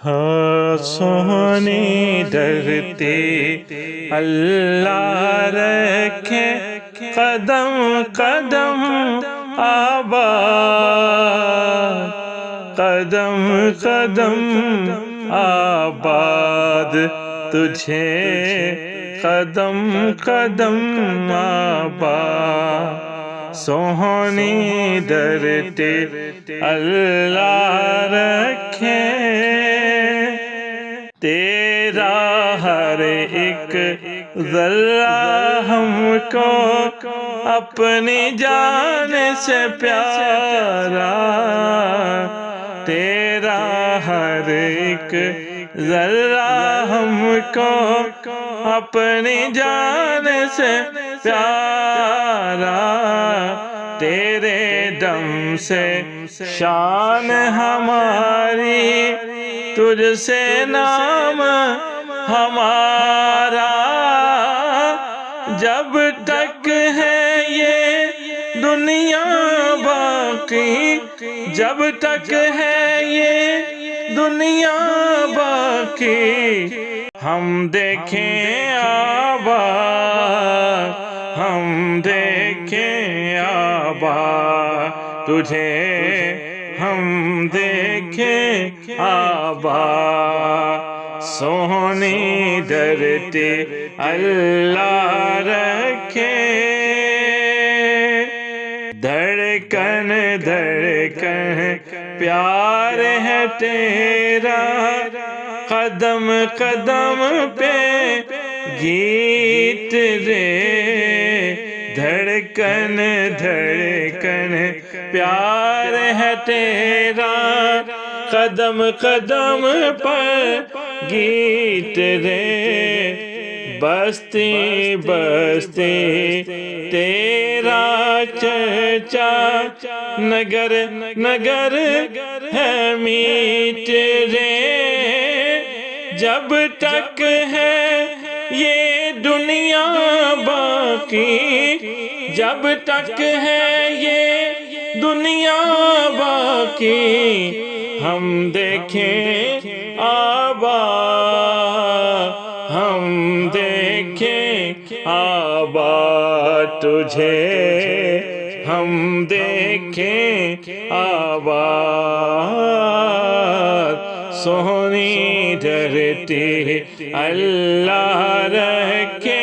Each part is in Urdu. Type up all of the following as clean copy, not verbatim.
ہاں سونی دھرتی اللہ رکھے قدم قدم آباد، قدم قدم آباد تجھے قدم قدم آباد، سونی دھرتی اللہ رکھے تیرا ہر ایک ذرہ ہم کو اپنی جان سے پیارا، تیرا ہر ایک ذرہ ہم کو اپنی جان سے پیارا، تیرے دم سے شان ہماری، تجھ سے نام ہمارا، جب تک ہے یہ دنیا باقی، جب تک ہے یہ دنیا باقی، ہم دیکھیں آباد، ہم دیکھیں آباد تجھے، ہم دیکھیں آباد، سونی دھرتی اللہ رکھے، دھڑکن دھڑکن پیار ہے تیرا، قدم قدم پہ گیت رے، دھڑکن دھڑکن پیار ہے تیرا، قدم قدم پر گیت رے، بستی بستی تیرا چرچا، نگر نگر ہے میٹ رے، جب تک ہے یہ دنیا باقی، جب تک ہے یہ دنیا باقی، ہم دیکھیں آباد، ہم دیکھیں آباد تجھے، ہم دیکھیں آباد، سونی دھرتی اللہ رکھے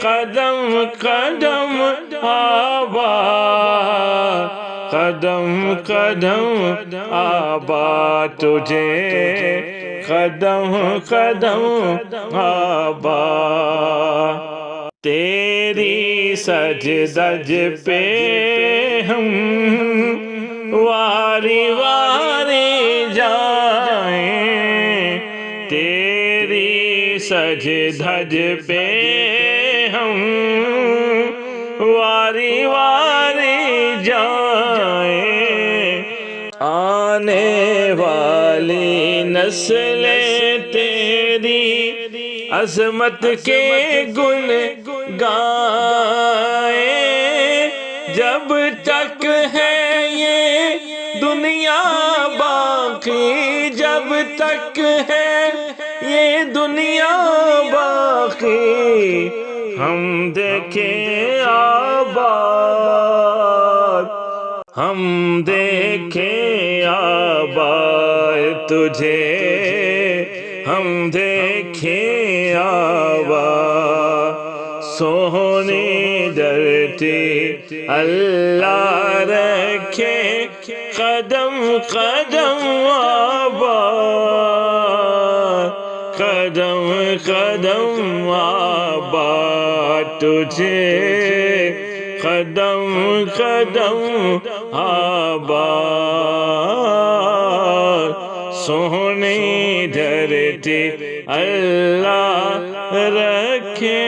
قدم قدم آباد، قدم قدم آباد تجھے، قدم قدم آباد، تیری سج دج پہ ہم واری واری جائیں، تیری سج دھج پہ ہم واری واری جائیں، آنے والی نسلیں تیری عظمت کے گن گائیں، جب تک ہے یہ دنیا باقی، جب تک ہے یہ دنیا باقی، ہم دیکھیں آباد، ہم دیکھیں آباد تجھے، ہم دیکھیں آباد، سونی دھرتی اللہ رکھے قدم قدم آباد، قدم قدم آباد تجھے، قدم قدم آباد، سونی دھرتی اللہ رکھے۔